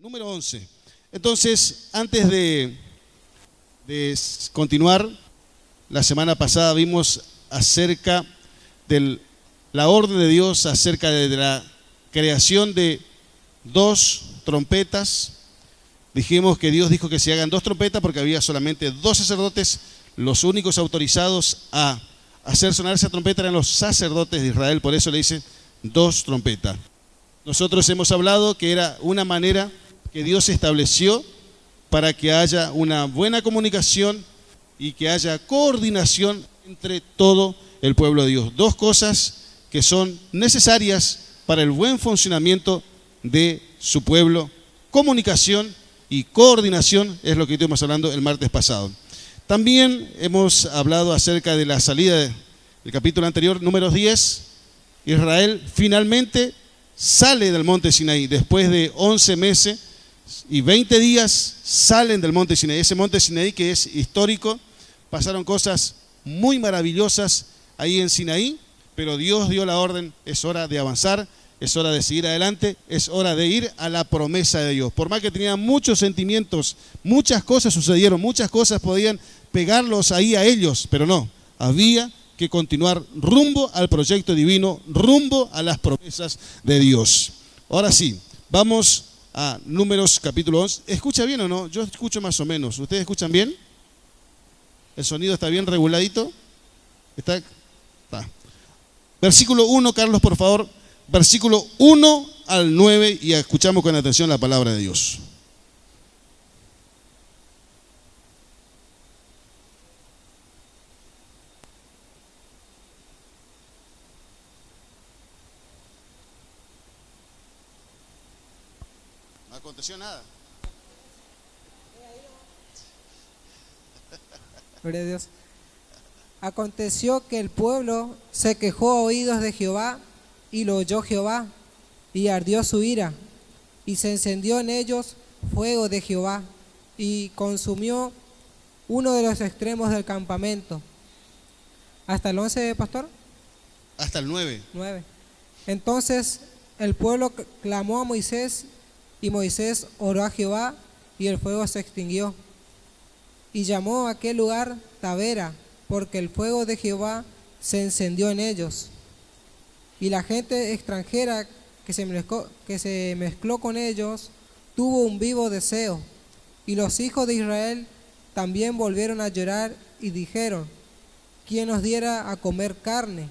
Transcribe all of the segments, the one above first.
Número 11. Entonces, antes de continuar, la semana pasada vimos acerca de la orden de Dios, acerca de la creación de 2 trompetas. Dijimos que Dios dijo que se hagan 2 trompetas porque había solamente 2 sacerdotes. Los únicos autorizados a hacer sonar esa trompeta eran los sacerdotes de Israel, por eso le dicen 2 trompetas. Nosotros hemos hablado que era una manera que Dios estableció para que haya una buena comunicación y que haya coordinación entre todo el pueblo de Dios. 2 cosas que son necesarias para el buen funcionamiento de su pueblo. Comunicación y coordinación es lo que estuvimos hablando el martes pasado. También hemos hablado acerca de la salida del capítulo anterior, número 10. Israel finalmente sale del monte Sinaí. Después de 11 meses y 20 días salen del monte Sinaí. Ese monte Sinaí que es histórico, pasaron cosas muy maravillosas ahí en Sinaí, pero Dios dio la orden, es hora de avanzar, es hora de seguir adelante, es hora de ir a la promesa de Dios. Por más que tenían muchos sentimientos, muchas cosas sucedieron, muchas cosas podían pegarlos ahí a ellos, pero no, había que continuar rumbo al proyecto divino, rumbo a las promesas de Dios. Ahora sí, vamos a Números capítulo 11. ¿Escucha bien o no? Yo escucho más o menos. ¿Ustedes escuchan bien? ¿El sonido está bien reguladito? ¿Está? Versículo 1, Carlos, por favor. Versículo 1 al 9 y escuchamos con atención la palabra de Dios. No aconteció nada. Gloria a Dios. Aconteció que el pueblo se quejó a oídos de Jehová, y lo oyó Jehová, y ardió su ira, y se encendió en ellos fuego de Jehová, y consumió uno de los extremos del campamento. ¿Hasta el 11, pastor? Hasta el 9. 9. Entonces el pueblo clamó a Moisés, y Moisés oró a Jehová, y el fuego se extinguió. Y llamó a aquel lugar Tabera, porque el fuego de Jehová se encendió en ellos. Y la gente extranjera que se mezcló con ellos tuvo un vivo deseo. Y los hijos de Israel también volvieron a llorar y dijeron: ¿quién nos diera a comer carne?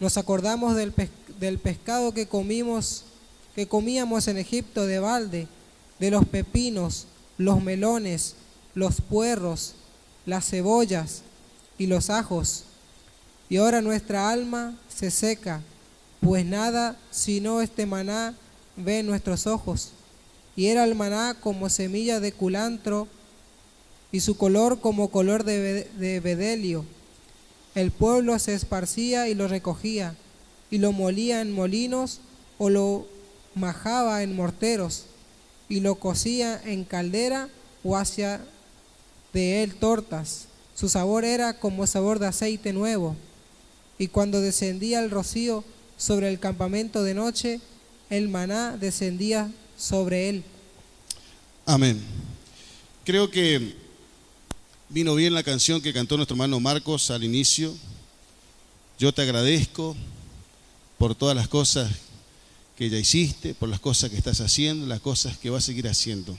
Nos acordamos del pescado que comíamos en Egipto de balde, de los pepinos, los melones, los puerros, las cebollas y los ajos. Y ahora nuestra alma se seca, pues nada sino este maná ven nuestros ojos. Y era el maná como semilla de culantro, y su color como color de bedelio. El pueblo se esparcía y lo recogía, y lo molía en molinos, o lo majaba en morteros, y lo cocía en caldera, o hacía de él tortas. Su sabor era como sabor de aceite nuevo. Y cuando descendía el rocío sobre el campamento de noche, el maná descendía sobre él. Amén. Creo que vino bien la canción que cantó nuestro hermano Marcos al inicio. Yo te agradezco por todas las cosas que ya hiciste, por las cosas que estás haciendo, las cosas que vas a seguir haciendo.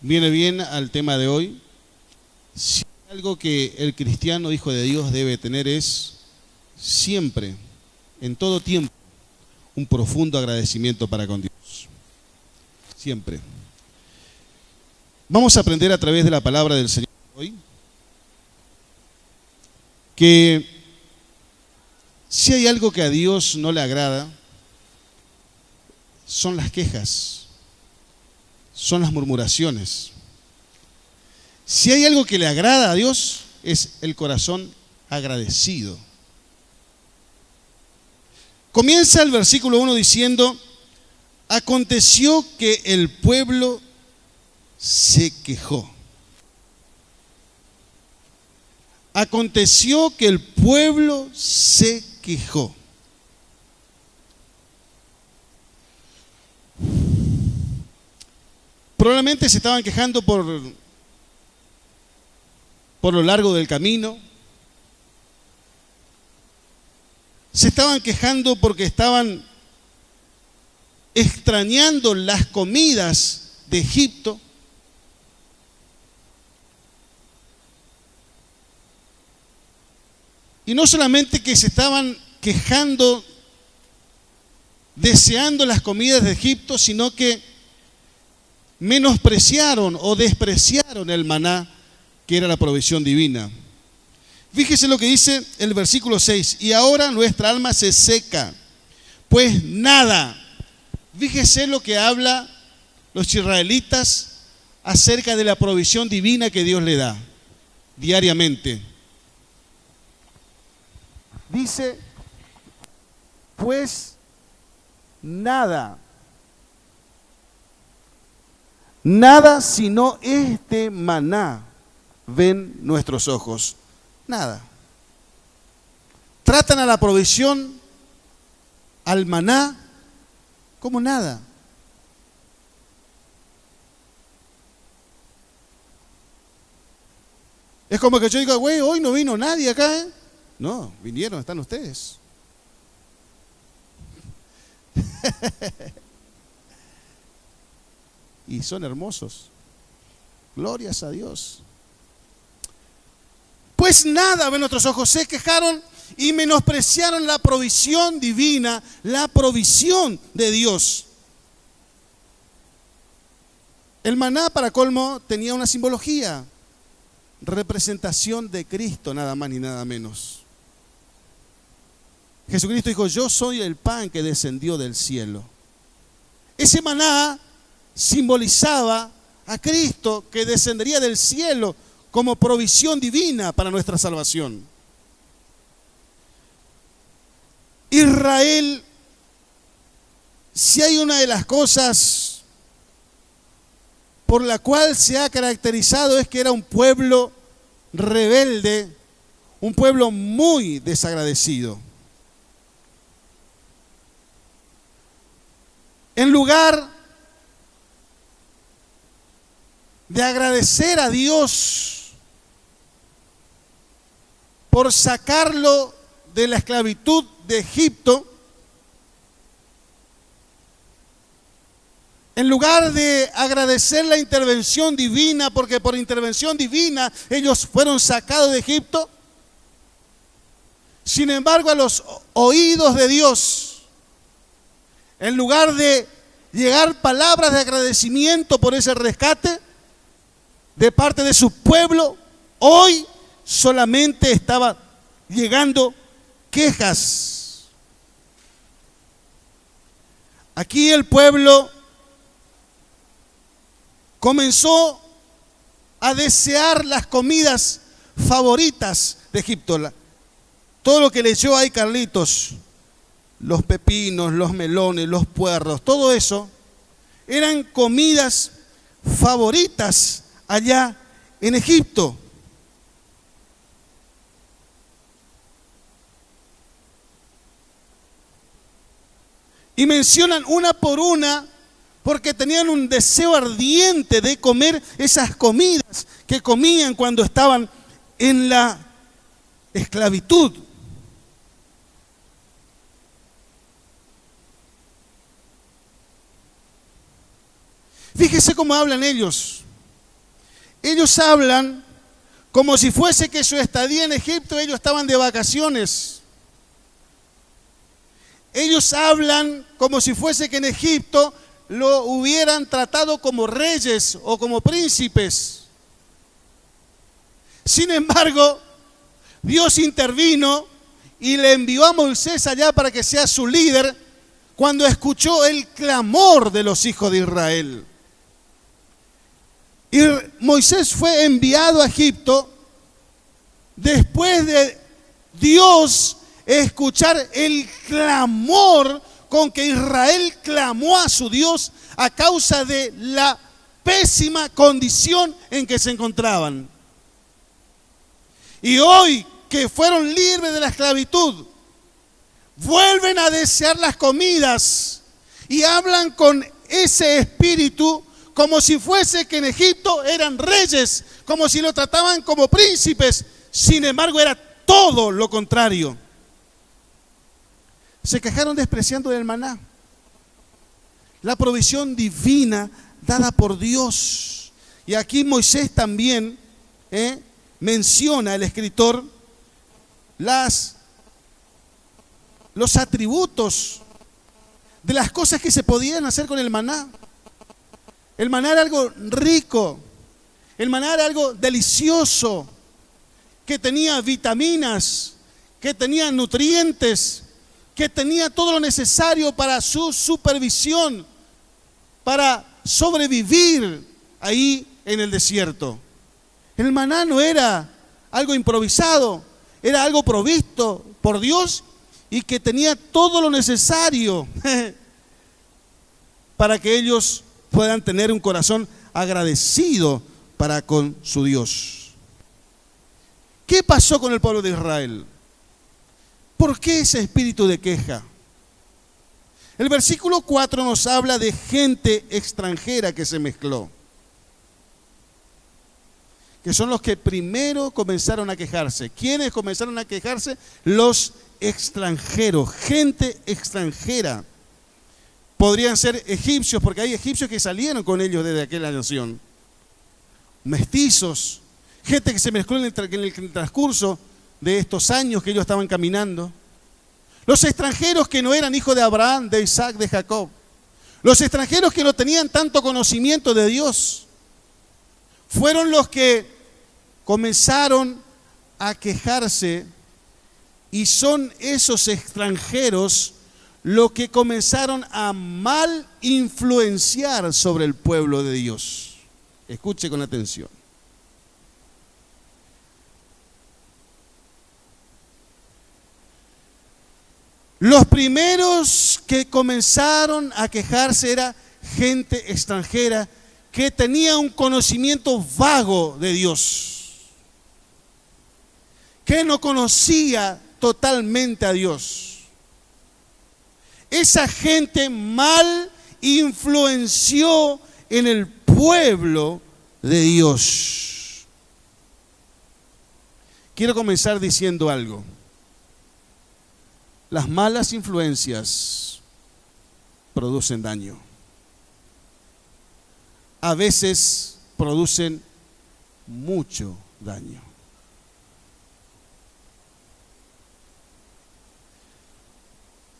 Viene bien al tema de hoy. Si hay algo que el cristiano hijo de Dios debe tener es siempre, en todo tiempo, un profundo agradecimiento para con Dios. Siempre. Vamos a aprender a través de la palabra del Señor hoy que si hay algo que a Dios no le agrada, son las quejas, son las murmuraciones. Si hay algo que le agrada a Dios, es el corazón agradecido. Comienza el versículo 1 diciendo: aconteció que el pueblo se quejó. Aconteció que el pueblo se quejó. Probablemente se estaban quejando por lo largo del camino. Se estaban quejando porque estaban extrañando las comidas de Egipto. Y no solamente que se estaban quejando, deseando las comidas de Egipto, sino que menospreciaron o despreciaron el maná, que era la provisión divina. Fíjese lo que dice el versículo 6. Y ahora nuestra alma se seca, pues nada. Fíjese lo que habla los israelitas acerca de la provisión divina que Dios le da diariamente. Dice, pues nada sino este maná ven nuestros ojos. Nada. Tratan a la provisión, al maná, como nada. Es como que yo diga, güey, hoy no vino nadie acá, ¿eh? No, vinieron, están ustedes. Y son hermosos. Glorias a Dios. Pues nada, ven nuestros ojos, se quejaron y menospreciaron la provisión divina, la provisión de Dios. El maná, para colmo, tenía una simbología, representación de Cristo, nada más ni nada menos. Jesucristo dijo, yo soy el pan que descendió del cielo. Ese maná simbolizaba a Cristo que descendería del cielo como provisión divina para nuestra salvación. Israel, si hay una de las cosas por la cual se ha caracterizado, es que era un pueblo rebelde, un pueblo muy desagradecido. En lugar de agradecer a Dios por sacarlo de la esclavitud de Egipto, en lugar de agradecer la intervención divina, porque por intervención divina ellos fueron sacados de Egipto, sin embargo a los oídos de Dios, en lugar de llegar palabras de agradecimiento por ese rescate de parte de su pueblo, hoy solamente estaba llegando quejas. Aquí el pueblo comenzó a desear las comidas favoritas de Egipto. Todo lo que leyó ahí Carlitos, los pepinos, los melones, los puerros, todo eso eran comidas favoritas allá en Egipto. Y mencionan una por una porque tenían un deseo ardiente de comer esas comidas que comían cuando estaban en la esclavitud. Fíjese cómo hablan ellos. Ellos hablan como si fuese que su estadía en Egipto, ellos estaban de vacaciones. Ellos hablan como si fuese que en Egipto lo hubieran tratado como reyes o como príncipes. Sin embargo, Dios intervino y le envió a Moisés allá para que sea su líder cuando escuchó el clamor de los hijos de Israel. Y Moisés fue enviado a Egipto después de Dios escuchar el clamor con que Israel clamó a su Dios a causa de la pésima condición en que se encontraban. Y hoy que fueron libres de la esclavitud, vuelven a desear las comidas y hablan con ese espíritu como si fuese que en Egipto eran reyes, como si lo trataban como príncipes. Sin embargo, era todo lo contrario. Se quejaron despreciando del maná, la provisión divina dada por Dios. Y aquí Moisés también menciona, el escritor, los atributos de las cosas que se podían hacer con el maná. El maná era algo rico, el maná era algo delicioso, que tenía vitaminas, que tenía nutrientes, que tenía todo lo necesario para su supervisión, para sobrevivir ahí en el desierto. El maná no era algo improvisado, era algo provisto por Dios y que tenía todo lo necesario para que ellos puedan tener un corazón agradecido para con su Dios. ¿Qué pasó con el pueblo de Israel? ¿Por qué ese espíritu de queja? El versículo 4 nos habla de gente extranjera que se mezcló, que son los que primero comenzaron a quejarse. ¿Quiénes comenzaron a quejarse? Los extranjeros, gente extranjera. Podrían ser egipcios, porque hay egipcios que salieron con ellos desde aquella nación. Mestizos, gente que se mezcló en el transcurso de estos años que ellos estaban caminando. Los extranjeros que no eran hijos de Abraham, de Isaac, de Jacob. Los extranjeros que no tenían tanto conocimiento de Dios. Fueron los que comenzaron a quejarse, y son esos extranjeros los que comenzaron a mal influenciar sobre el pueblo de Dios. Escuche con atención. Los primeros que comenzaron a quejarse era gente extranjera que tenía un conocimiento vago de Dios, que no conocía totalmente a Dios. Esa gente mal influenció en el pueblo de Dios. Quiero comenzar diciendo algo. Las malas influencias producen daño. A veces producen mucho daño.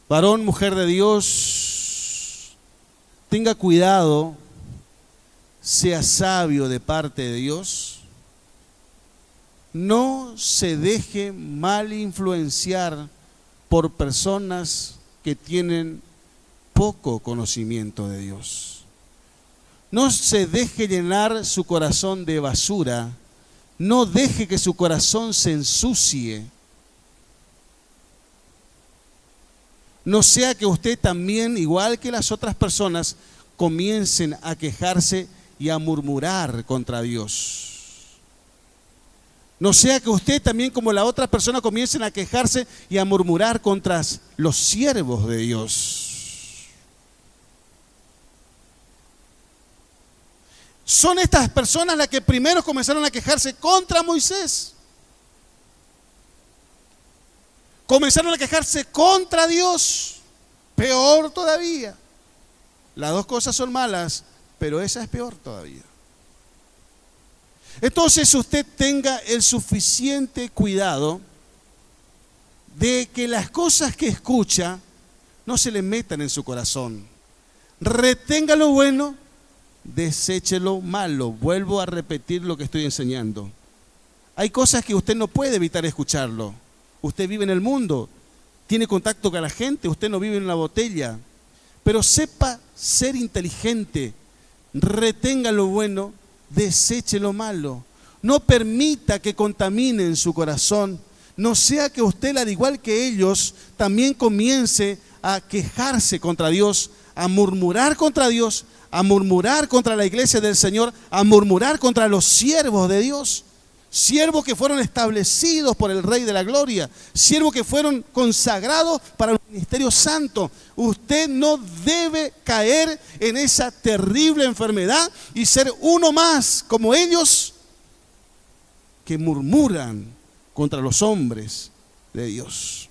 Varón, mujer de Dios, tenga cuidado, sea sabio de parte de Dios. No se deje mal influenciar por personas que tienen poco conocimiento de Dios. No se deje llenar su corazón de basura. No deje que su corazón se ensucie. No sea que usted también, igual que las otras personas, comiencen a quejarse y a murmurar contra Dios. No sea que usted también, como la otra persona, comiencen a quejarse y a murmurar contra los siervos de Dios. Son estas personas las que primero comenzaron a quejarse contra Moisés. Comenzaron a quejarse contra Dios. Peor todavía. Las dos cosas son malas, pero esa es peor todavía. Entonces usted tenga el suficiente cuidado de que las cosas que escucha no se le metan en su corazón. Retenga lo bueno, deseche lo malo. Vuelvo a repetir lo que estoy enseñando. Hay cosas que usted no puede evitar escucharlo. Usted vive en el mundo, tiene contacto con la gente, usted no vive en una botella. Pero sepa ser inteligente, retenga lo bueno, deseche lo malo. No permita que contaminen su corazón. No sea que usted, al igual que ellos, también comience a quejarse contra Dios, a murmurar contra Dios, a murmurar contra la iglesia del Señor, a murmurar contra los siervos de Dios. siervos que fueron establecidos por el Rey de la Gloria, siervos que fueron consagrados para el ministerio santo. Usted no debe caer en esa terrible enfermedad y ser uno más como ellos que murmuran contra los hombres de Dios.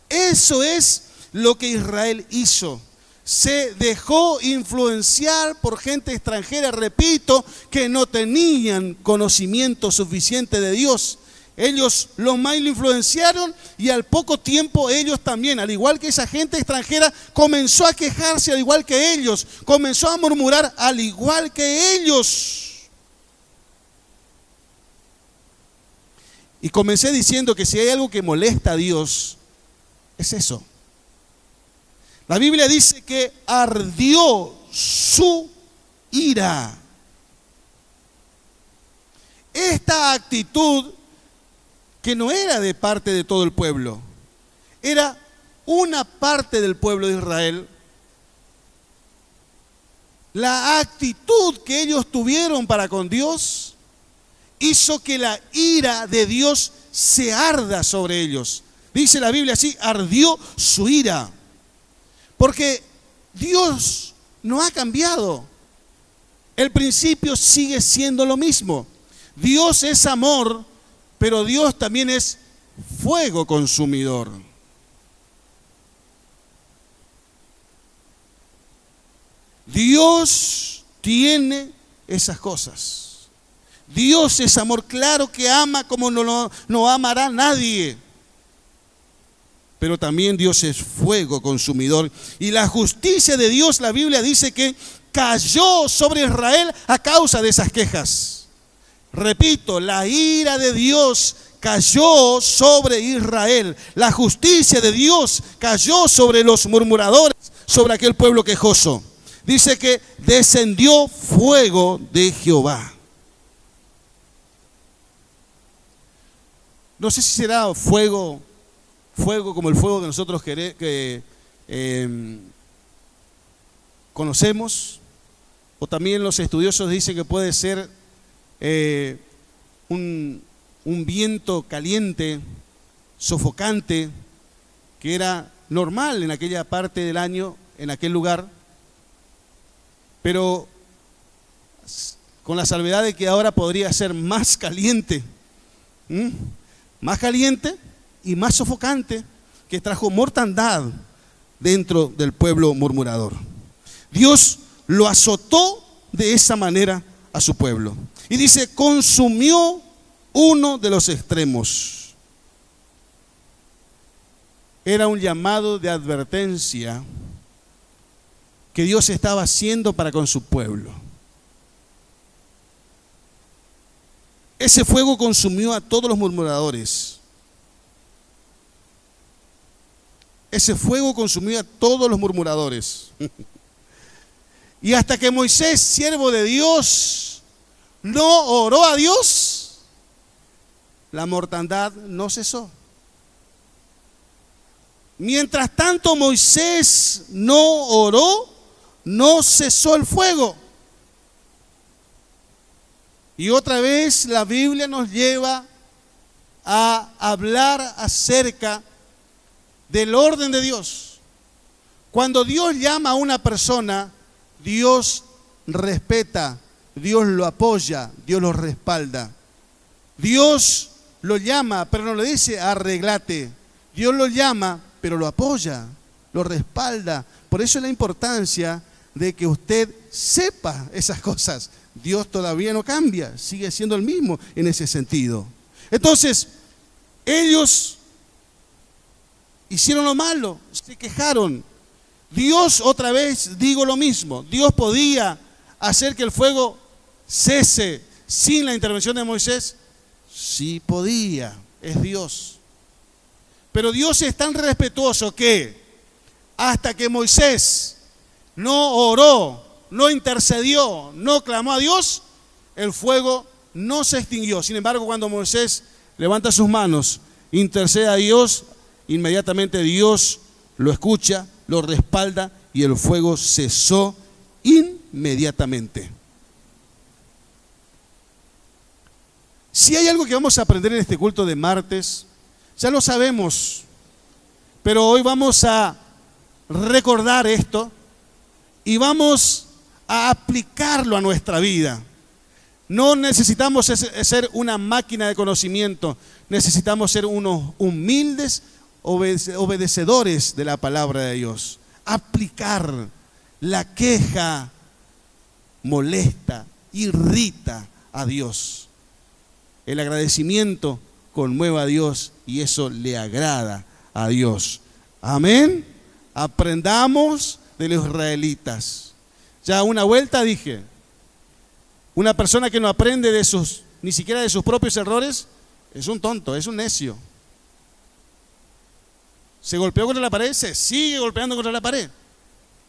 Eso es lo que Israel hizo. Se dejó influenciar por gente extranjera, repito, que no tenían conocimiento suficiente de Dios. Ellos los más lo influenciaron y al poco tiempo ellos también, al igual que esa gente extranjera, comenzó a quejarse al igual que ellos, comenzó a murmurar al igual que ellos. Y comencé diciendo que si hay algo que molesta a Dios, es eso. La Biblia dice que ardió su ira. Esta actitud que no era de parte de todo el pueblo, era una parte del pueblo de Israel. La actitud que ellos tuvieron para con Dios hizo que la ira de Dios se arda sobre ellos. Dice la Biblia así, ardió su ira. Porque Dios no ha cambiado. El principio sigue siendo lo mismo. Dios es amor, pero Dios también es fuego consumidor. Dios tiene esas cosas. Dios es amor, claro que ama como no amará nadie. Pero también Dios es fuego consumidor. Y la justicia de Dios, la Biblia dice que cayó sobre Israel a causa de esas quejas. Repito, la ira de Dios cayó sobre Israel. La justicia de Dios cayó sobre los murmuradores, sobre aquel pueblo quejoso. Dice que descendió fuego de Jehová. No sé si será fuego como el fuego que nosotros conocemos, o también los estudiosos dicen que puede ser un viento caliente, sofocante, que era normal en aquella parte del año, en aquel lugar, pero con la salvedad de que ahora podría ser más caliente, más caliente y más sofocante, que trajo mortandad dentro del pueblo murmurador. Dios lo azotó de esa manera a su pueblo. Y dice, consumió uno de los extremos. Era un llamado de advertencia que Dios estaba haciendo para con su pueblo. Ese fuego consumió a todos los murmuradores. Ese fuego consumió a todos los murmuradores. Y hasta que Moisés, siervo de Dios, no oró a Dios, la mortandad no cesó. Mientras tanto Moisés no oró, no cesó el fuego. Y otra vez la Biblia nos lleva a hablar acerca del orden de Dios. Cuando Dios llama a una persona, Dios respeta, Dios lo apoya, Dios lo respalda. Dios lo llama, pero no le dice arreglate. Dios lo llama, pero lo apoya, lo respalda. Por eso es la importancia de que usted sepa esas cosas. Dios todavía no cambia, sigue siendo el mismo en ese sentido. Entonces, ellos hicieron lo malo, se quejaron. Dios, otra vez digo lo mismo, Dios podía hacer que el fuego cese sin la intervención de Moisés. Sí podía, es Dios. Pero Dios es tan respetuoso que hasta que Moisés no oró, no intercedió, no clamó a Dios, el fuego no se extinguió. Sin embargo, cuando Moisés levanta sus manos, intercede a Dios, inmediatamente Dios lo escucha, lo respalda y el fuego cesó inmediatamente. Si hay algo que vamos a aprender en este culto de martes, ya lo sabemos, pero hoy vamos a recordar esto y vamos a aplicarlo a nuestra vida. No necesitamos ser una máquina de conocimiento, necesitamos ser unos humildes obedecedores de la palabra de Dios. Aplicar. La queja molesta, irrita a Dios. El agradecimiento conmueve a Dios y eso le agrada a Dios. Amén. Aprendamos de los israelitas. Ya una vuelta dije, una persona que no aprende ni siquiera de sus propios errores, es un tonto, es un necio. Se golpeó contra la pared, se sigue golpeando contra la pared.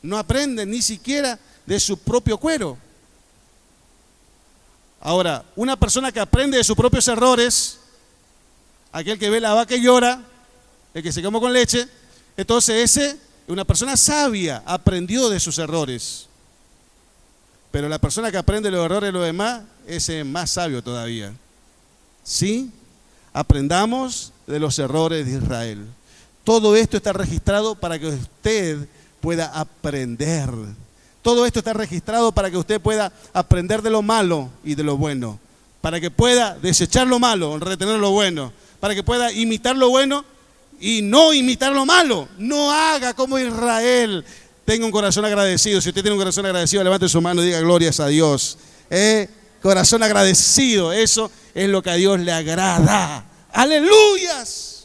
No aprende ni siquiera de su propio cuero. Ahora, una persona que aprende de sus propios errores, aquel que ve la vaca y llora, el que se quemó con leche, entonces ese, una persona sabia, aprendió de sus errores. Pero la persona que aprende los errores de los demás, ese es más sabio todavía. ¿Sí? Aprendamos de los errores de Israel. Todo esto está registrado para que usted pueda aprender. Todo esto está registrado para que usted pueda aprender de lo malo y de lo bueno. Para que pueda desechar lo malo, retener lo bueno. Para que pueda imitar lo bueno y no imitar lo malo. No haga como Israel. Tenga un corazón agradecido. Si usted tiene un corazón agradecido, levante su mano y diga glorias a Dios. Corazón agradecido, eso es lo que a Dios le agrada. ¡Aleluyas!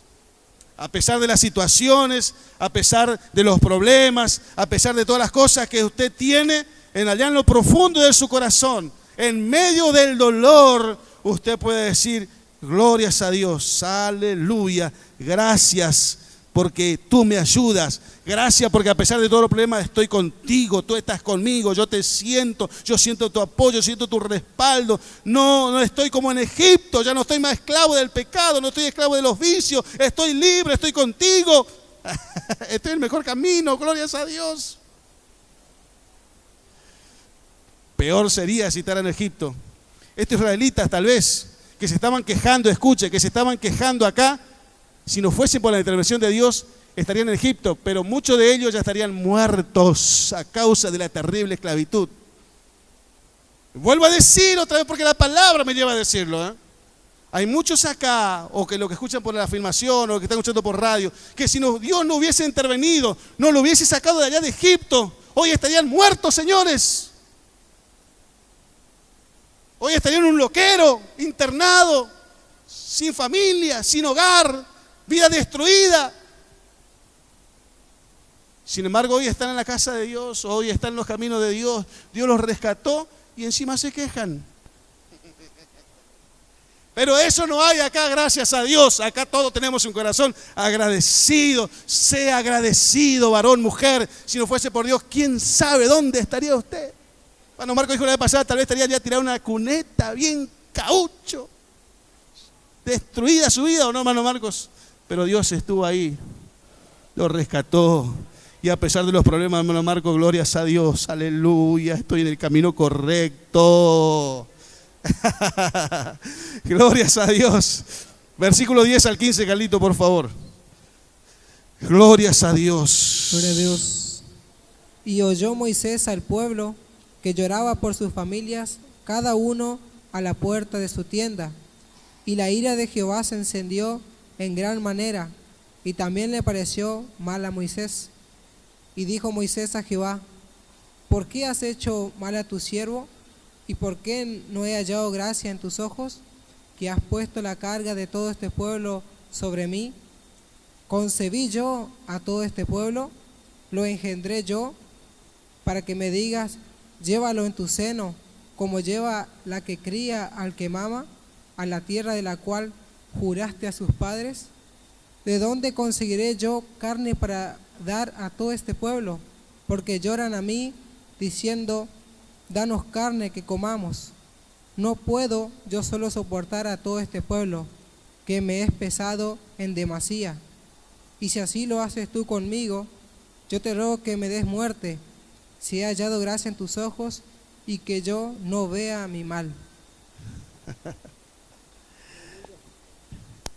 A pesar de las situaciones, a pesar de los problemas, a pesar de todas las cosas que usted tiene, allá en lo profundo de su corazón, en medio del dolor, usted puede decir, glorias a Dios, aleluya, gracias porque tú me ayudas, gracias porque a pesar de todos los problemas estoy contigo, tú estás conmigo, yo siento tu apoyo, siento tu respaldo, no estoy como en Egipto, ya no estoy más esclavo del pecado, no estoy esclavo de los vicios, estoy libre, estoy contigo, estoy en el mejor camino, glorias a Dios. Peor sería si estar en Egipto. Estos israelitas tal vez, que se estaban quejando, escuche, que se estaban quejando acá, si no fuese por la intervención de Dios, estarían en Egipto, pero muchos de ellos ya estarían muertos a causa de la terrible esclavitud. Vuelvo a decir otra vez porque la palabra me lleva a decirlo. Hay muchos acá, o que lo que escuchan por la filmación, o que están escuchando por radio, que si Dios no hubiese intervenido, no lo hubiese sacado de allá de Egipto, hoy estarían muertos, señores. Hoy estarían en un loquero, internado, sin familia, sin hogar, vida destruida. Sin embargo, hoy están en la casa de Dios, hoy están en los caminos de Dios, Dios los rescató y encima se quejan. Pero eso no hay acá, gracias a Dios. Acá todos tenemos un corazón agradecido. Sea agradecido, varón, mujer. Si no fuese por Dios, ¿quién sabe dónde estaría usted? Bueno, Marco dijo la vez pasada, tal vez estaría ya tirado una cuneta bien caucho. Destruida su vida, ¿o no, hermano Marcos? Pero Dios estuvo ahí, lo rescató. Y a pesar de los problemas, hermano Marcos, glorias a Dios, aleluya, estoy en el camino correcto. Glorias a Dios. Versículo 10 al 15, Carlito, por favor. Glorias a Dios. Gloria a Dios. Y oyó Moisés al pueblo que lloraba por sus familias, cada uno a la puerta de su tienda. Y la ira de Jehová se encendió en gran manera, y también le pareció mal a Moisés. Y dijo Moisés a Jehová: ¿por qué has hecho mal a tu siervo? ¿Y por qué no he hallado gracia en tus ojos, que has puesto la carga de todo este pueblo sobre mí? ¿Concebí yo a todo este pueblo? ¿Lo engendré yo? Para que me digas, llévalo en tu seno, como lleva la que cría al que mama, a la tierra de la cual juraste a sus padres. ¿De dónde conseguiré yo carne para dar a todo este pueblo? Porque lloran a mí, diciendo, danos carne que comamos. No puedo yo solo soportar a todo este pueblo, que me es pesado en demasía. Y si así lo haces tú conmigo, yo te ruego que me des muerte, si he hallado gracia en tus ojos, y que yo no vea mi mal.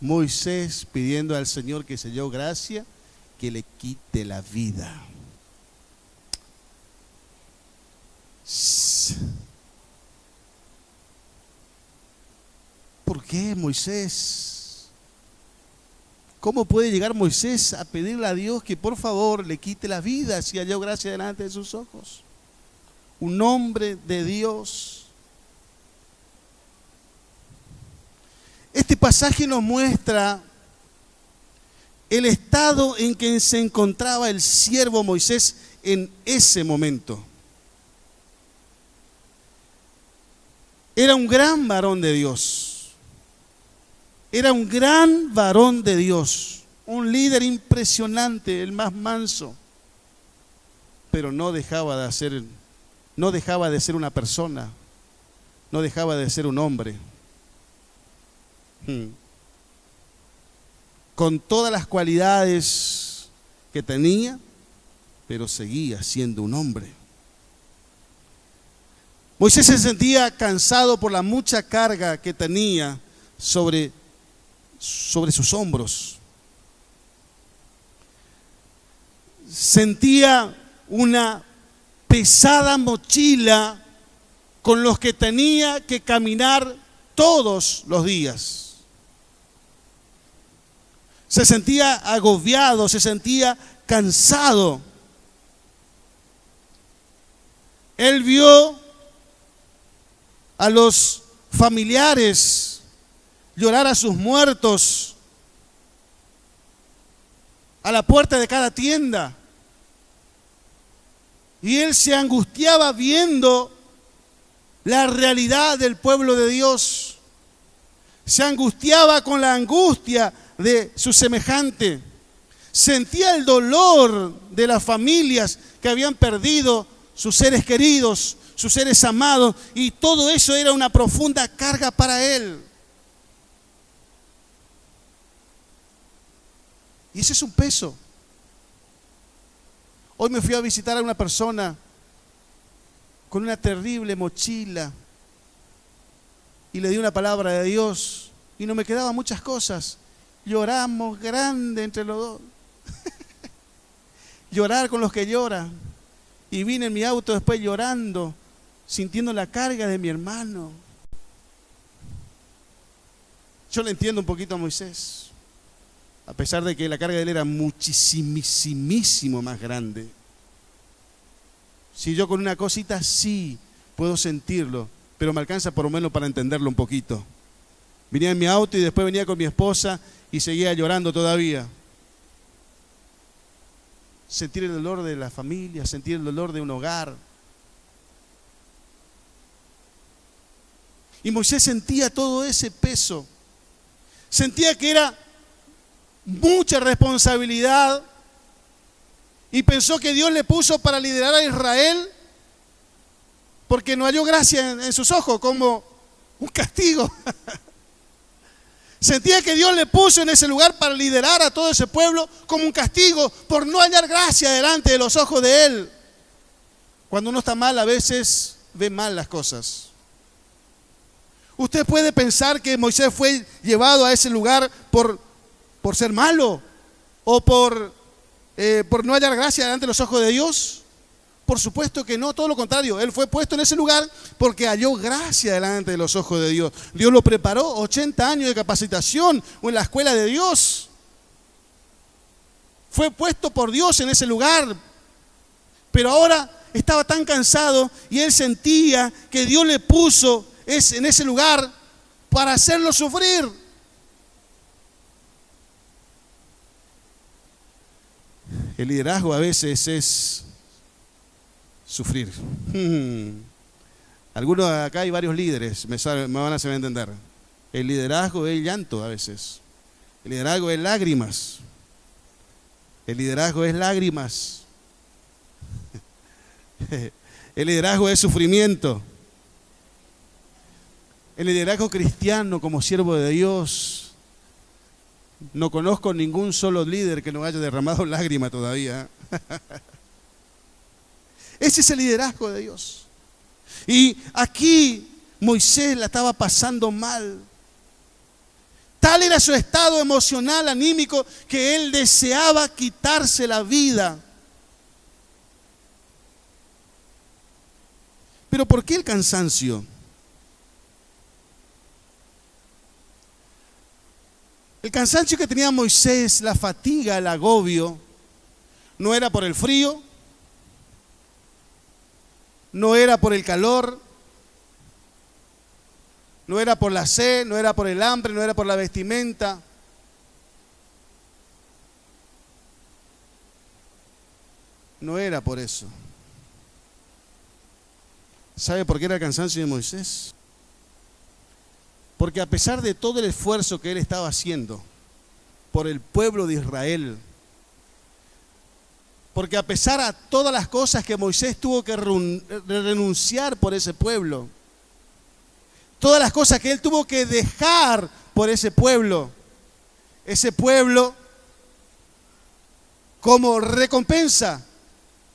Moisés pidiendo al Señor que se dio gracia, que le quite la vida. ¿Por qué, Moisés? ¿Cómo puede llegar Moisés a pedirle a Dios que por favor le quite la vida si halló gracia delante de sus ojos? Un hombre de Dios. Este pasaje nos muestra el estado en que se encontraba el siervo Moisés en ese momento. Era un gran varón de Dios. Era un gran varón de Dios, un líder impresionante, el más manso, pero no dejaba de ser una persona, no dejaba de ser un hombre. Con todas las cualidades que tenía, pero seguía siendo un hombre. Moisés se sentía cansado por la mucha carga que tenía sobre sus hombros. Sentía una pesada mochila con los que tenía que caminar todos los días. Se sentía agobiado, se sentía cansado. Él vio a los familiares llorar a sus muertos a la puerta de cada tienda. Y él se angustiaba viendo la realidad del pueblo de Dios. Se angustiaba con la angustia de su semejante. Sentía el dolor de las familias que habían perdido sus seres queridos, sus seres amados, y todo eso era una profunda carga para él. Y ese es un peso. Hoy me fui a visitar a una persona con una terrible mochila y le di una palabra de Dios y no me quedaban muchas cosas. Lloramos grande entre los dos. Llorar con los que lloran. Y vine en mi auto después llorando, sintiendo la carga de mi hermano. Yo le entiendo un poquito a Moisés. A pesar de que la carga de él era muchísimo más grande. Si yo con una cosita sí puedo sentirlo, pero me alcanza por lo menos para entenderlo un poquito. Venía en mi auto y después venía con mi esposa y seguía llorando todavía. Sentir el dolor de la familia, sentir el dolor de un hogar. Y Moisés sentía todo ese peso. Sentía que era mucha responsabilidad y pensó que Dios le puso para liderar a Israel porque no halló gracia en sus ojos, como un castigo. Sentía que Dios le puso en ese lugar para liderar a todo ese pueblo como un castigo por no hallar gracia delante de los ojos de él. Cuando uno está mal, a veces ve mal las cosas. Usted puede pensar que Moisés fue llevado a ese lugar por ser malo o por no hallar gracia delante de los ojos de Dios. Por supuesto que no, todo lo contrario. Él fue puesto en ese lugar porque halló gracia delante de los ojos de Dios. Dios lo preparó, 80 años de capacitación o en la escuela de Dios. Fue puesto por Dios en ese lugar. Pero ahora estaba tan cansado y él sentía que Dios le puso en ese lugar para hacerlo sufrir. El liderazgo a veces es sufrir. Algunos acá hay varios líderes, me van a saber entender. El liderazgo es llanto a veces. El liderazgo es lágrimas. El liderazgo es lágrimas. El liderazgo es sufrimiento. El liderazgo cristiano como siervo de Dios. No conozco ningún solo líder que no haya derramado lágrimas todavía. Ese es el liderazgo de Dios. Y aquí Moisés la estaba pasando mal. Tal era su estado emocional, anímico, que él deseaba quitarse la vida. Pero ¿por qué el cansancio? El cansancio que tenía Moisés, la fatiga, el agobio, no era por el frío, no era por el calor, no era por la sed, no era por el hambre, no era por la vestimenta. No era por eso. ¿Sabe por qué era el cansancio de Moisés? Porque a pesar de todo el esfuerzo que él estaba haciendo por el pueblo de Israel, porque a pesar de todas las cosas que Moisés tuvo que renunciar por ese pueblo, todas las cosas que él tuvo que dejar por ese pueblo, como recompensa,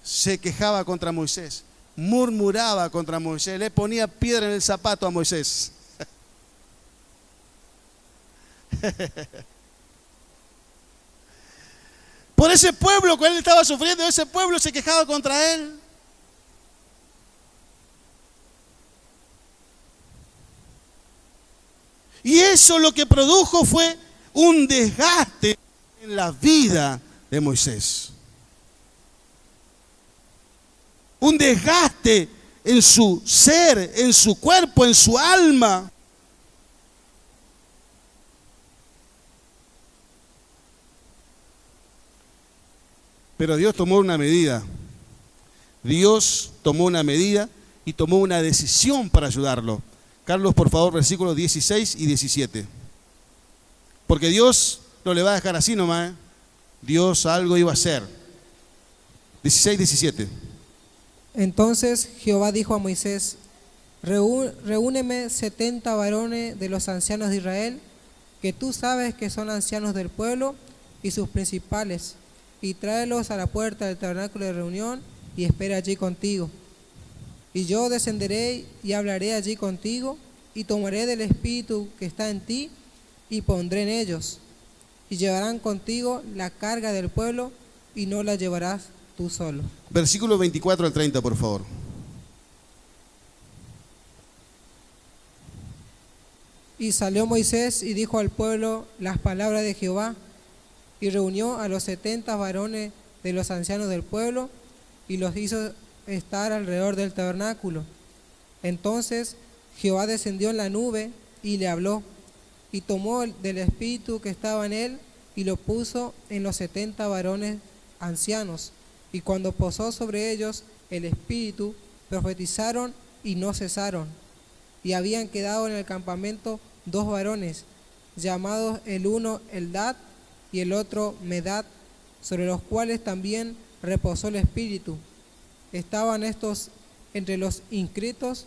se quejaba contra Moisés, murmuraba contra Moisés, le ponía piedra en el zapato a Moisés. Por ese pueblo que él estaba sufriendo, ese pueblo se quejaba contra él. Y eso lo que produjo fue un desgaste en la vida de Moisés. Un desgaste en su ser, en su cuerpo, en su alma. Pero Dios tomó una medida. Dios tomó una medida y tomó una decisión para ayudarlo. Carlos, por favor, versículos 16 y 17. Porque Dios no le va a dejar así nomás, ¿eh? Dios algo iba a hacer. 16, 17. Entonces Jehová dijo a Moisés: reúneme 70 varones de los ancianos de Israel, que tú sabes que son ancianos del pueblo, y sus principales, y tráelos a la puerta del tabernáculo de reunión, y espera allí contigo. Y yo descenderé y hablaré allí contigo, y tomaré del espíritu que está en ti, y pondré en ellos. Y llevarán contigo la carga del pueblo, y no la llevarás tú solo. Versículo 24 al 30, por favor. Y salió Moisés y dijo al pueblo las palabras de Jehová, y reunió a los 70 varones de los ancianos del pueblo, y los hizo estar alrededor del tabernáculo. Entonces Jehová descendió en la nube y le habló, y tomó del espíritu que estaba en él y lo puso en los 70 varones ancianos. Y cuando posó sobre ellos el espíritu, profetizaron y no cesaron. Y habían quedado en el campamento 2 varones, llamados el uno Eldad y el otro Medad, sobre los cuales también reposó el espíritu. Estaban estos entre los inscritos,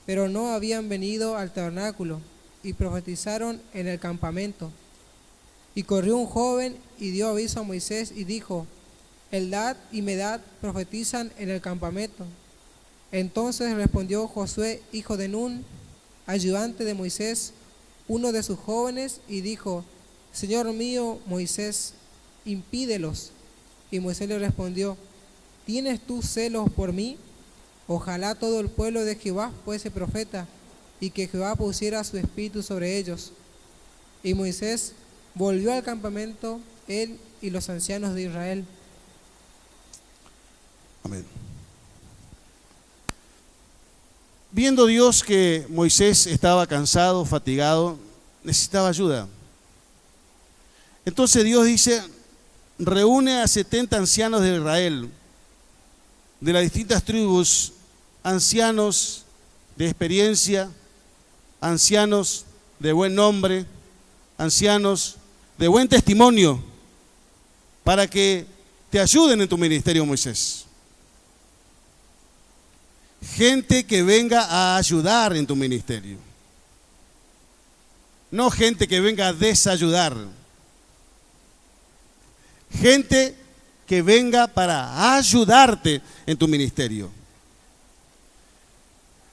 pero no habían venido al tabernáculo, y profetizaron en el campamento. Y corrió un joven y dio aviso a Moisés y dijo: Eldad y Medad profetizan en el campamento. Entonces respondió Josué, hijo de Nun, ayudante de Moisés, uno de sus jóvenes, y dijo: Señor mío Moisés, impídelos. Y Moisés le respondió: ¿tienes tú celos por mí? Ojalá todo el pueblo de Jehová fuese profeta, y que Jehová pusiera su espíritu sobre ellos. Y Moisés volvió al campamento, él y los ancianos de Israel. Amén. Viendo Dios que Moisés estaba cansado, fatigado, necesitaba ayuda. Entonces Dios dice: reúne a 70 ancianos de Israel, de las distintas tribus, ancianos de experiencia, ancianos de buen nombre, ancianos de buen testimonio, para que te ayuden en tu ministerio, Moisés. Gente que venga a ayudar en tu ministerio, no gente que venga a desayudar. Gente que venga para ayudarte en tu ministerio.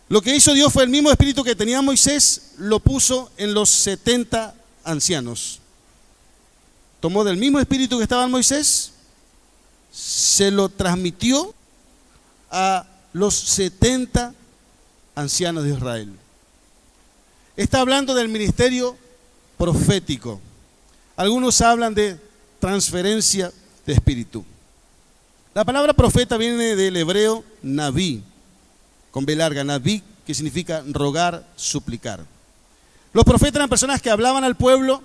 Lo que hizo Dios fue el mismo espíritu que tenía Moisés, lo puso en los 70 ancianos. Tomó del mismo espíritu que estaba en Moisés, se lo transmitió a los 70 ancianos de Israel. Está hablando del ministerio profético. Algunos hablan de transferencia de espíritu. La palabra profeta viene del hebreo naví, con B larga, naví, que significa rogar, suplicar. Los profetas eran personas que hablaban al pueblo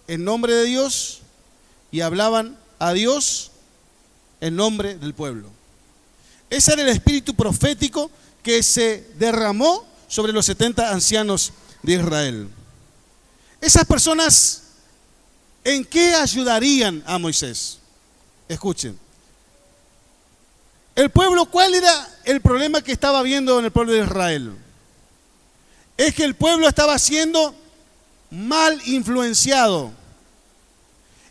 en nombre de Dios y hablaban a Dios en nombre del pueblo. Ese era el espíritu profético que se derramó sobre los 70 ancianos de Israel. Esas personas, ¿en qué ayudarían a Moisés? Escuchen. El pueblo, ¿cuál era el problema que estaba viendo en el pueblo de Israel? Es que el pueblo estaba siendo mal influenciado.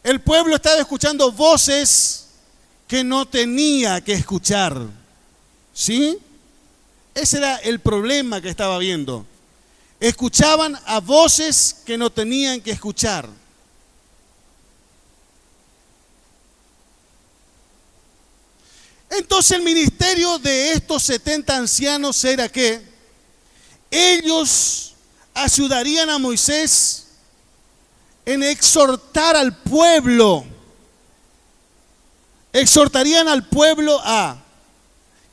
El pueblo estaba escuchando voces que no tenía que escuchar. ¿Sí? Ese era el problema que estaba viendo. Escuchaban a voces que no tenían que escuchar. Entonces el ministerio de estos 70 ancianos era que ellos ayudarían a Moisés en exhortar al pueblo. Exhortarían al pueblo a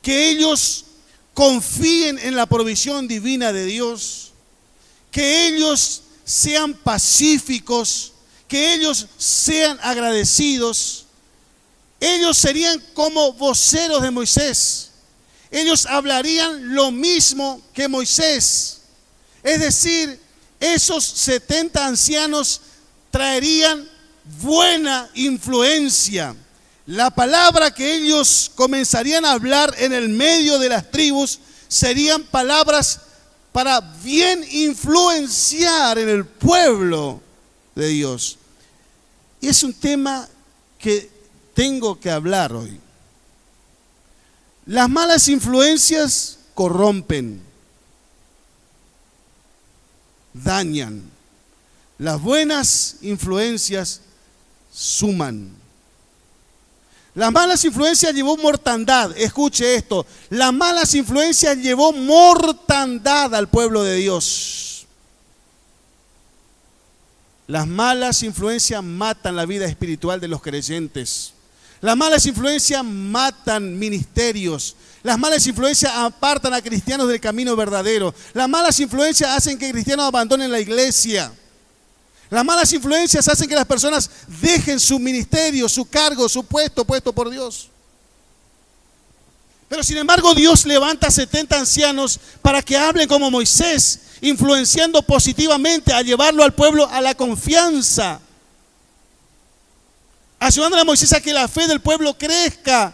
que ellos confíen en la provisión divina de Dios, que ellos sean pacíficos, que ellos sean agradecidos. Ellos serían como voceros de Moisés. Ellos hablarían lo mismo que Moisés. Es decir, esos 70 ancianos traerían buena influencia. La palabra que ellos comenzarían a hablar en el medio de las tribus serían palabras para bien influenciar en el pueblo de Dios. Y es un tema que tengo que hablar hoy. Las malas influencias corrompen, dañan. Las buenas influencias suman. Las malas influencias llevó mortandad. Escuche esto. Las malas influencias llevó mortandad al pueblo de Dios. Las malas influencias matan la vida espiritual de los creyentes. Las malas influencias matan ministerios. Las malas influencias apartan a cristianos del camino verdadero. Las malas influencias hacen que cristianos abandonen la iglesia. Las malas influencias hacen que las personas dejen su ministerio, su cargo, su puesto por Dios. Pero sin embargo Dios levanta 70 ancianos para que hablen como Moisés, influenciando positivamente a llevarlo al pueblo a la confianza, ayudándole a Moisés a que la fe del pueblo crezca,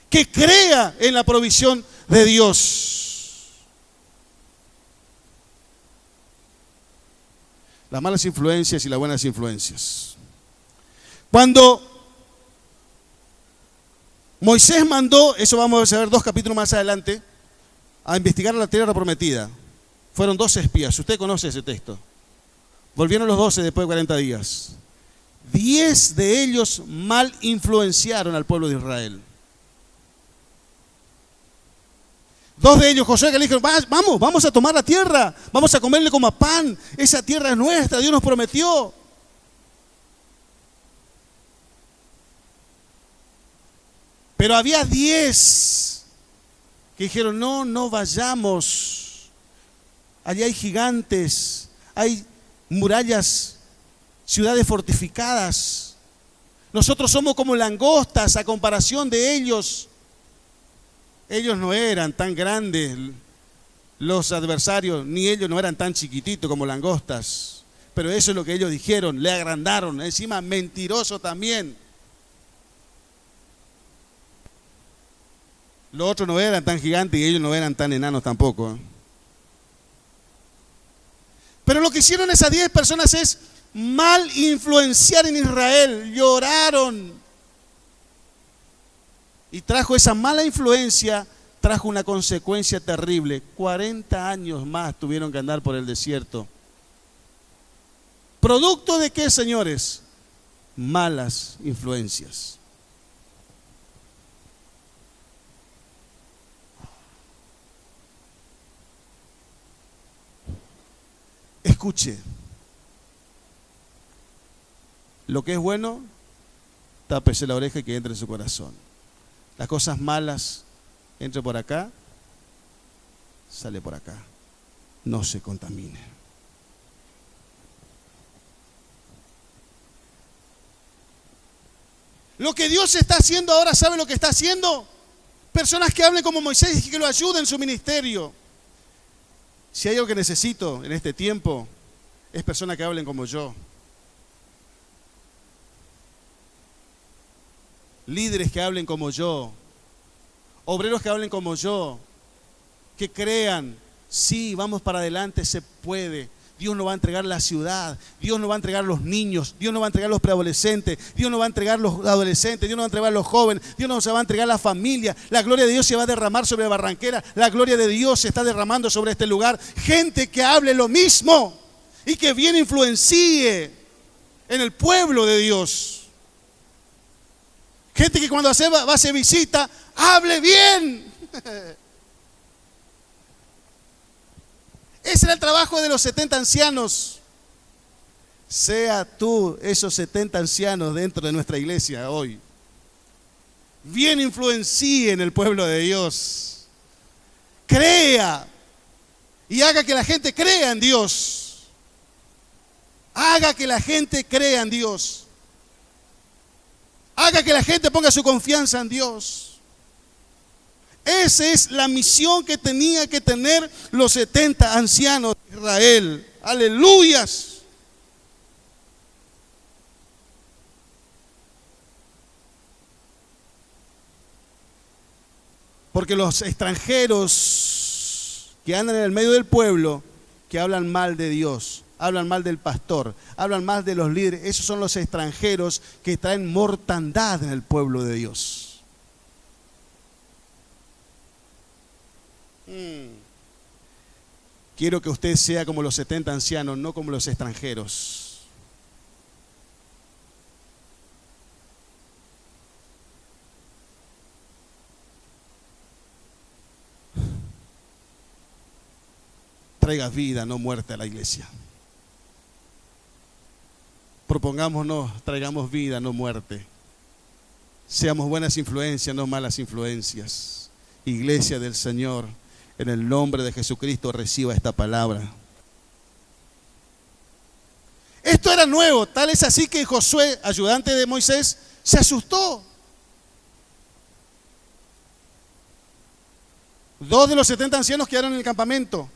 que crea en la provisión de Dios. Las malas influencias y las buenas influencias. Cuando Moisés mandó, eso vamos a ver 2 capítulos más adelante, a investigar la tierra prometida. Fueron 12 espías, usted conoce ese texto. Volvieron los 12 después de 40 días. 10 de ellos mal influenciaron al pueblo de Israel. 2 de ellos, Josué, que le dijeron, vamos a tomar la tierra, vamos a comerle como a pan, esa tierra es nuestra, Dios nos prometió. Pero había 10 que dijeron, no vayamos, allí hay gigantes, hay murallas, ciudades fortificadas, nosotros somos como langostas a comparación de ellos. Ellos no eran tan grandes, los adversarios, ni ellos no eran tan chiquititos como langostas. Pero eso es lo que ellos dijeron, le agrandaron, encima mentiroso también. Los otros no eran tan gigantes y ellos no eran tan enanos tampoco. Pero lo que hicieron esas 10 personas es mal influenciar en Israel, lloraron. Y trajo esa mala influencia, trajo una consecuencia terrible. 40 años más tuvieron que andar por el desierto ¿Producto de qué, señores? Malas influencias. Escuche. Lo que es bueno, tápese la oreja y que entre en su corazón. Las cosas malas, entre por acá, sale por acá. No se contamine. Lo que Dios está haciendo ahora, ¿sabe lo que está haciendo? Personas que hablen como Moisés y que lo ayuden en su ministerio. Si hay algo que necesito en este tiempo, es personas que hablen como yo. Líderes que hablen como yo. Obreros que hablen como yo. Que crean, sí, vamos para adelante, se puede. Dios nos va a entregar la ciudad, Dios nos va a entregar los niños, Dios nos va a entregar los preadolescentes, Dios nos va a entregar los adolescentes, Dios nos va a entregar los jóvenes, Dios nos va a entregar la familia. La gloria de Dios se va a derramar sobre Barranquera, la gloria de Dios se está derramando sobre este lugar. Gente que hable lo mismo y que bien influencie en el pueblo de Dios. Gente que cuando va a hacer visita, hable bien. Ese era el trabajo de los 70 ancianos. Sea tú esos 70 ancianos dentro de nuestra iglesia hoy. Bien influencie en el pueblo de Dios. Crea y haga que la gente crea en Dios. Haga que la gente crea en Dios. Haga que la gente ponga su confianza en Dios. Esa es la misión que tenía que tener los 70 ancianos de Israel. Aleluyas. Porque los extranjeros que andan en el medio del pueblo, que hablan mal de Dios, hablan mal del pastor, hablan mal de los líderes, esos son los extranjeros que traen mortandad en el pueblo de Dios. Quiero que usted sea como los 70 ancianos, no como los extranjeros. Traiga vida, no muerte a la iglesia. Propongámonos, traigamos vida, no muerte. Seamos buenas influencias, no malas influencias. Iglesia del Señor, en el nombre de Jesucristo reciba esta palabra. Esto era nuevo, tal es así que Josué, ayudante de Moisés, se asustó. 2 de los 70 ancianos quedaron en el campamento.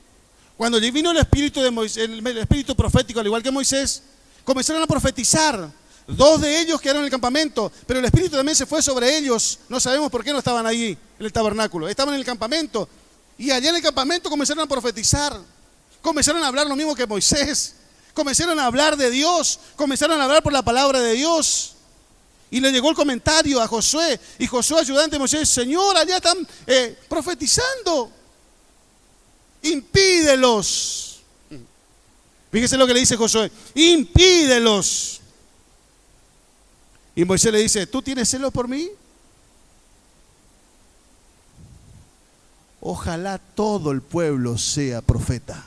Cuando vino el espíritu de Moisés, el espíritu profético, al igual que Moisés, comenzaron a profetizar. 2 de ellos quedaron en el campamento, pero el espíritu también se fue sobre ellos. No sabemos por qué no estaban allí, en el tabernáculo. Estaban en el campamento. Y allá en el campamento comenzaron a profetizar. Comenzaron a hablar lo mismo que Moisés. Comenzaron a hablar de Dios. Comenzaron a hablar por la palabra de Dios. Y le llegó el comentario a Josué. Y Josué, ayudante de Moisés, Señor, allá están profetizando. Impídelos. Fíjese lo que le dice Josué. Impídelos. Y Moisés le dice, ¿tú tienes celos por mí? Ojalá todo el pueblo sea profeta.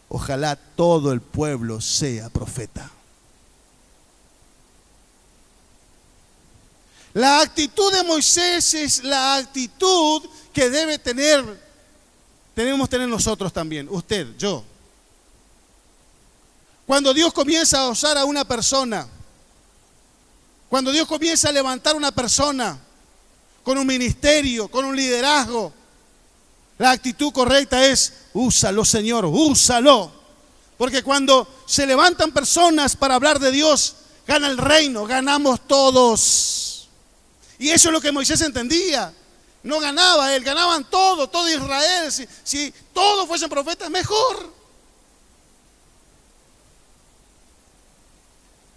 Ojalá todo el pueblo sea profeta. La actitud de Moisés es la actitud que debemos tener nosotros también, usted, yo. Cuando Dios comienza a usar a una persona, cuando Dios comienza a levantar una persona con un ministerio, con un liderazgo, la actitud correcta es, úsalo, Señor, úsalo. Porque cuando se levantan personas para hablar de Dios, gana el reino, ganamos todos. Y eso es lo que Moisés entendía. No ganaba él, ganaban todo Israel. Si todos fuesen profetas, mejor.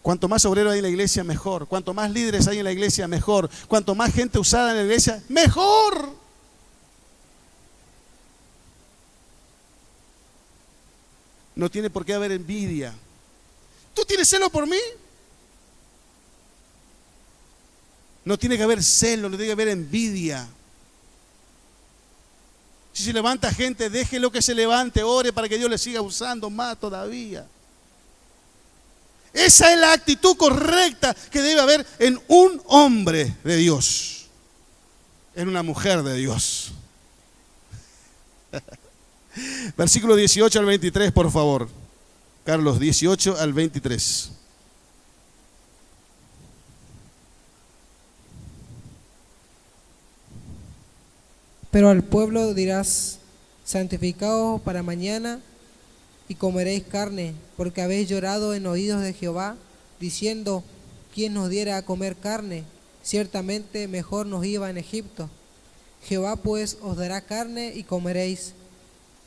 Cuanto más obreros hay en la iglesia, mejor. Cuanto más líderes hay en la iglesia, mejor. Cuanto más gente usada en la iglesia, mejor. no tiene por qué haber envidia. ¿Tú tienes celo por mí? No tiene que haber celo, no tiene que haber envidia. Si se levanta gente, déjelo que se levante, ore para que Dios le siga usando más todavía. Esa es la actitud correcta que debe haber en un hombre de Dios, en una mujer de Dios. Versículo 18 al 23, por favor. Carlos, 18 al 23. Pero al pueblo dirás: santificaos para mañana y comeréis carne, porque habéis llorado en oídos de Jehová, diciendo: ¿quién nos diera a comer carne? Ciertamente mejor nos iba en Egipto. Jehová pues os dará carne y comeréis.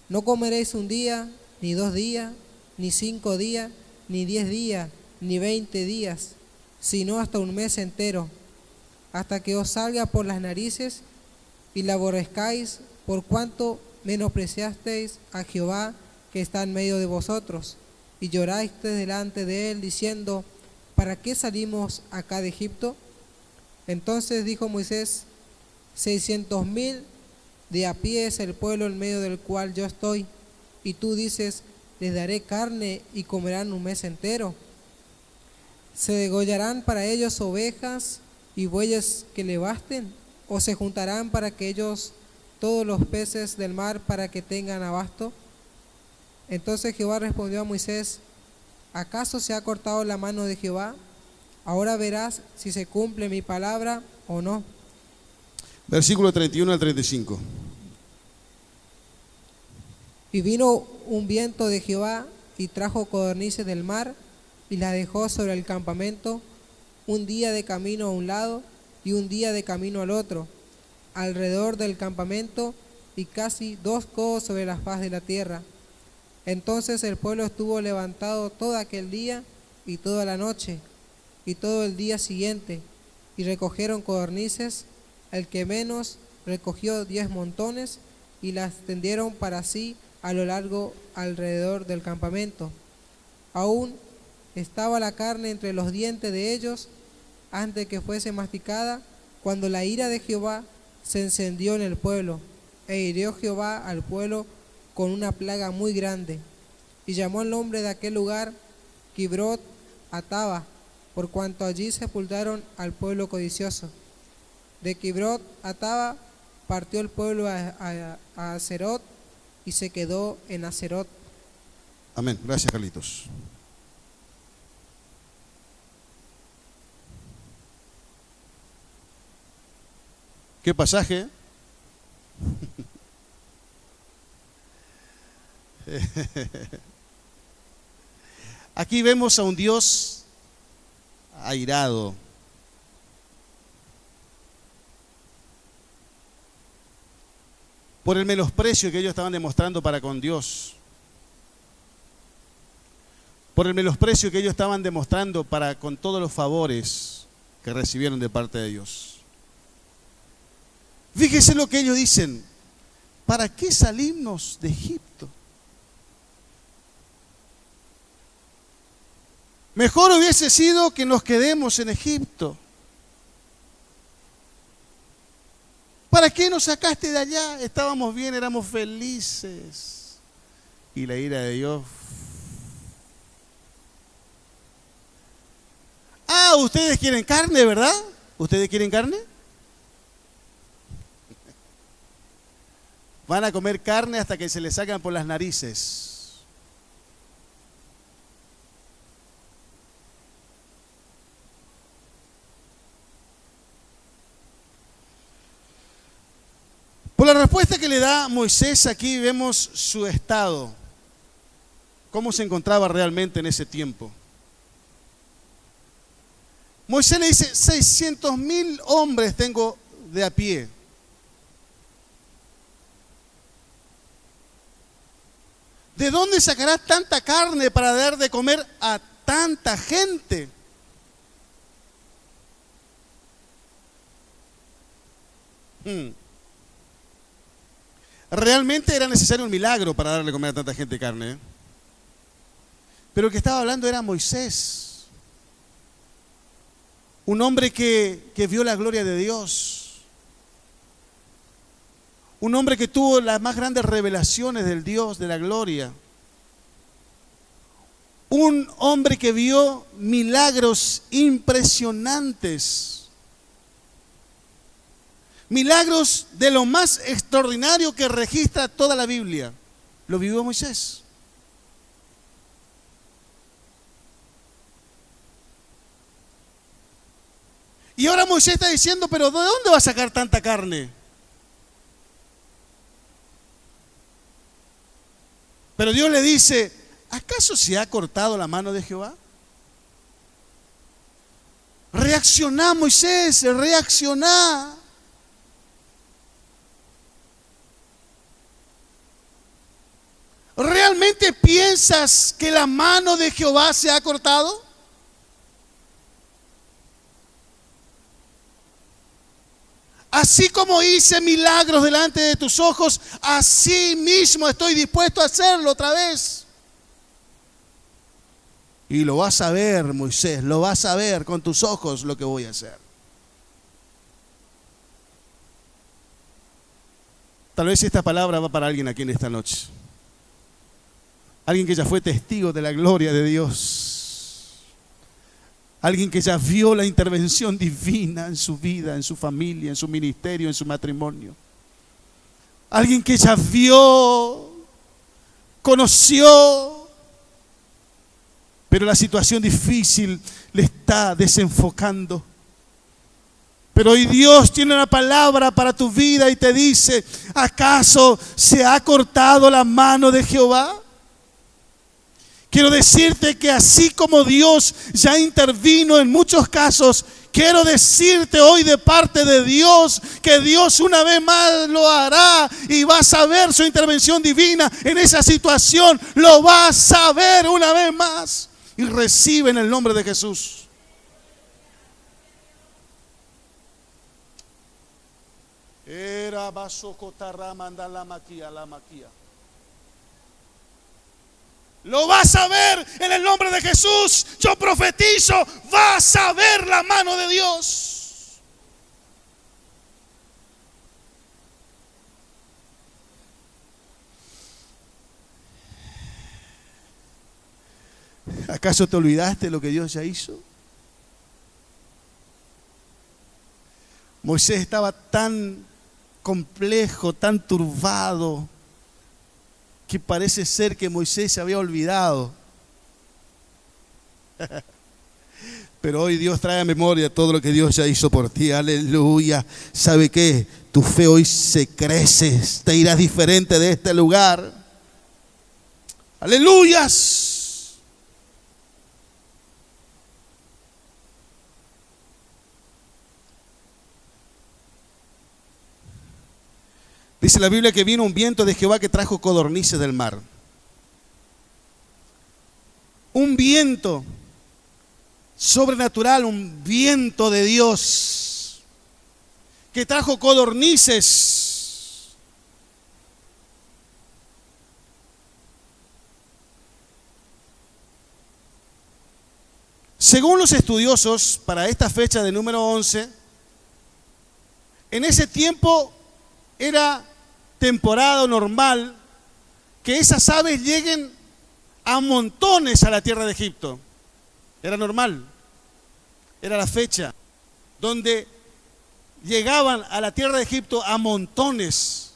No comeréis un día, ni 2 días, ni 5 días, ni 10 días, ni 20 días, sino hasta un mes entero, hasta que os salga por las narices y la aborrezcáis, por cuanto menospreciasteis a Jehová que está en medio de vosotros, y llorasteis delante de él, diciendo: ¿para qué salimos acá de Egipto? Entonces dijo Moisés: 600,000 de a pie es el pueblo en medio del cual yo estoy, y tú dices: les daré carne y comerán un mes entero. ¿Se degollarán para ellos ovejas y bueyes que le basten? ¿O se juntarán para que ellos todos los peces del mar para que tengan abasto? Entonces Jehová respondió a Moisés: ¿acaso se ha cortado la mano de Jehová? Ahora verás si se cumple mi palabra o no. Versículo 31 al 35. Y vino un viento de Jehová y trajo codornices del mar y las dejó sobre el campamento, un día de camino a un lado y un día de camino al otro, alrededor del campamento, y casi 2 codos sobre la faz de la tierra. Entonces el pueblo estuvo levantado todo aquel día y toda la noche y todo el día siguiente, y recogieron codornices. El que menos recogió 10 montones, y las tendieron para sí a lo largo alrededor del campamento. Aún estaba la carne entre los dientes de ellos antes que fuese masticada, cuando la ira de Jehová se encendió en el pueblo, e hirió Jehová al pueblo con una plaga muy grande, y llamó el nombre de aquel lugar Kibrot Ataba, por cuanto allí sepultaron al pueblo codicioso. De Kibrot Ataba partió el pueblo a Aserot, y se quedó en Aserot. Amén. Gracias, Carlitos. ¿Qué pasaje? Aquí vemos a un Dios airado. Por el menosprecio que ellos estaban demostrando para con Dios. Por el menosprecio que ellos estaban demostrando para con todos los favores que recibieron de parte de Dios. Fíjese lo que ellos dicen: ¿para qué salimos de Egipto? Mejor hubiese sido que nos quedemos en Egipto. ¿Para qué nos sacaste de allá? Estábamos bien, éramos felices. Y la ira de Dios. Ah, ustedes quieren carne, ¿verdad? ¿Ustedes quieren carne? Van a comer carne hasta que se les sacan por las narices. Por la respuesta que le da Moisés aquí vemos su estado, cómo se encontraba realmente en ese tiempo. Moisés le dice: 600,000 hombres tengo de a pie. ¿De dónde sacará tanta carne para dar de comer a tanta gente? Realmente era necesario un milagro para darle de comer a tanta gente carne. Pero el que estaba hablando era Moisés, un hombre que vio la gloria de Dios, un hombre que tuvo las más grandes revelaciones del Dios de la gloria, un hombre que vio milagros impresionantes, milagros de lo más extraordinario que registra toda la Biblia. Lo vivió Moisés. Y ahora Moisés está diciendo, pero ¿de dónde va a sacar tanta carne? Pero Dios le dice, ¿acaso se ha cortado la mano de Jehová? Reaccioná, Moisés, reaccioná. ¿Realmente piensas que la mano de Jehová se ha cortado? Así como hice milagros delante de tus ojos, así mismo estoy dispuesto a hacerlo otra vez. Y lo vas a ver, Moisés, lo vas a ver con tus ojos lo que voy a hacer. Tal vez esta palabra va para alguien aquí en esta noche. Alguien que ya fue testigo de la gloria de Dios. Alguien que ya vio la intervención divina en su vida, en su familia, en su ministerio, en su matrimonio. Alguien que ya vio, conoció, pero la situación difícil le está desenfocando. Pero hoy Dios tiene una palabra para tu vida y te dice, ¿acaso se ha cortado la mano de Jehová? Quiero decirte que así como Dios ya intervino en muchos casos, quiero decirte hoy de parte de Dios que Dios una vez más lo hará y vas a ver su intervención divina en esa situación. Lo vas a ver una vez más y recibe en el nombre de Jesús. Era basocotarramanda la maquia, la maquia. Lo vas a ver en el nombre de Jesús. Yo profetizo, vas a ver la mano de Dios. ¿Acaso te olvidaste de lo que Dios ya hizo? Moisés estaba tan complejo, tan turbado, que parece ser que Moisés se había olvidado. Pero hoy Dios trae a memoria todo lo que Dios ya hizo por ti. Aleluya. ¿Sabe qué? Tu fe hoy se crece. Te irás diferente de este lugar. Aleluyas. Dice la Biblia que vino un viento de Jehová que trajo codornices del mar. Un viento sobrenatural, un viento de Dios que trajo codornices. Según los estudiosos, para esta fecha de número 11, en ese tiempo era temporada normal que esas aves lleguen a montones a la tierra de Egipto. Era normal. Era la fecha donde llegaban a la tierra de Egipto a montones.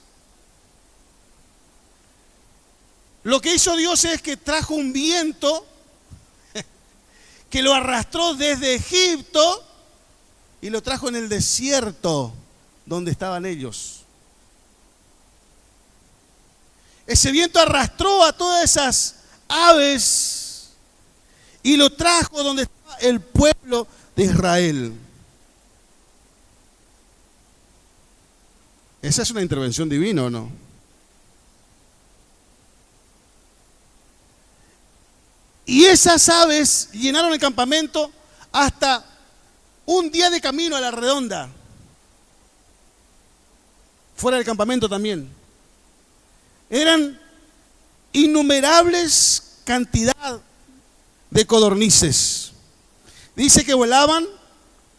Lo que hizo Dios es que trajo un viento que lo arrastró desde Egipto y lo trajo en el desierto donde estaban ellos. Ese viento arrastró a todas esas aves y lo trajo donde estaba el pueblo de Israel. ¿Esa es una intervención divina o no? Y esas aves llenaron el campamento hasta un día de camino a la redonda. Fuera del campamento también. Eran innumerables cantidad de codornices. Dice que volaban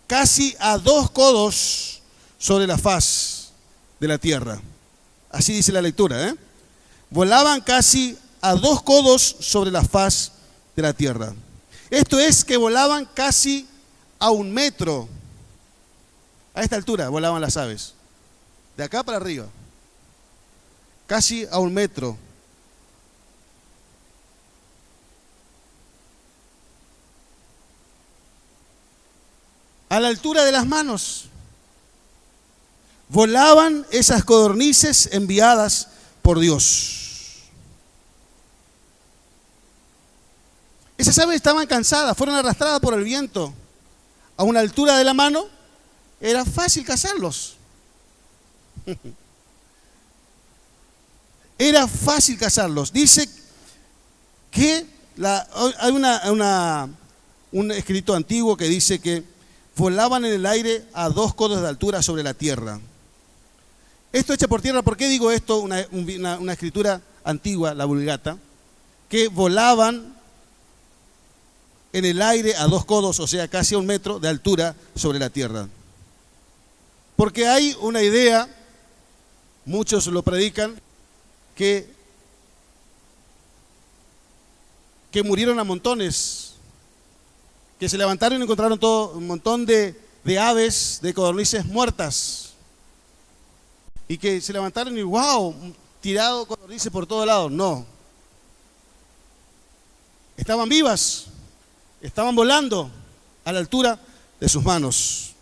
casi a 2 codos sobre la faz de la tierra. Así dice la lectura, ¿eh? Volaban casi a 2 codos sobre la faz de la tierra. Esto es que volaban casi a 1 metro. A esta altura volaban las aves. De acá para arriba. Casi a 1 metro. A la altura de las manos. Volaban esas codornices enviadas por Dios. Esas aves estaban cansadas, fueron arrastradas por el viento. A una altura de la mano era fácil cazarlos. Era fácil cazarlos. Dice que hay un escrito antiguo que dice que volaban en el aire a 2 codos de altura sobre la tierra. Esto hecha por tierra, ¿por qué digo esto? Una escritura antigua, la Vulgata, que volaban en el aire a 2 codos, o sea, casi a 1 metro de altura sobre la tierra. Porque hay una idea, muchos lo predican, que murieron a montones, que se levantaron y encontraron todo un montón de aves, de codornices muertas. Y que se levantaron y wow, tirado codornices por todos lados. No. Estaban vivas, estaban volando a la altura de sus manos.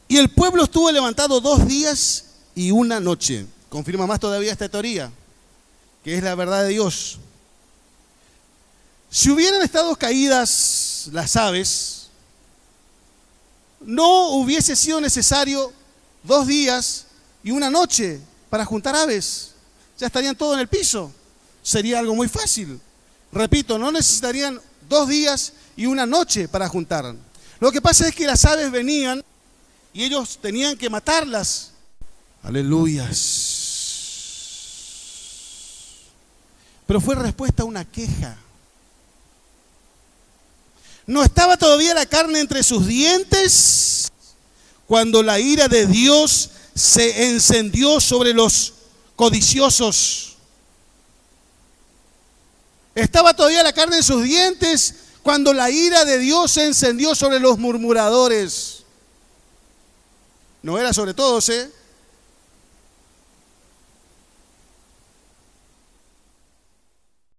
Y el pueblo estuvo levantado 2 días y 1 noche. Confirma más todavía esta teoría, que es la verdad de Dios. Si hubieran estado caídas las aves, no hubiese sido necesario 2 días y 1 noche para juntar aves. Ya estarían todos en el piso. Sería algo muy fácil. Repito, no necesitarían 2 días y 1 noche para juntar. Lo que pasa es que las aves venían y ellos tenían que matarlas. Aleluyas. Pero fue respuesta a una queja. No estaba todavía la carne entre sus dientes cuando la ira de Dios se encendió sobre los codiciosos. Estaba todavía la carne en sus dientes cuando la ira de Dios se encendió sobre los murmuradores. No era sobre todos,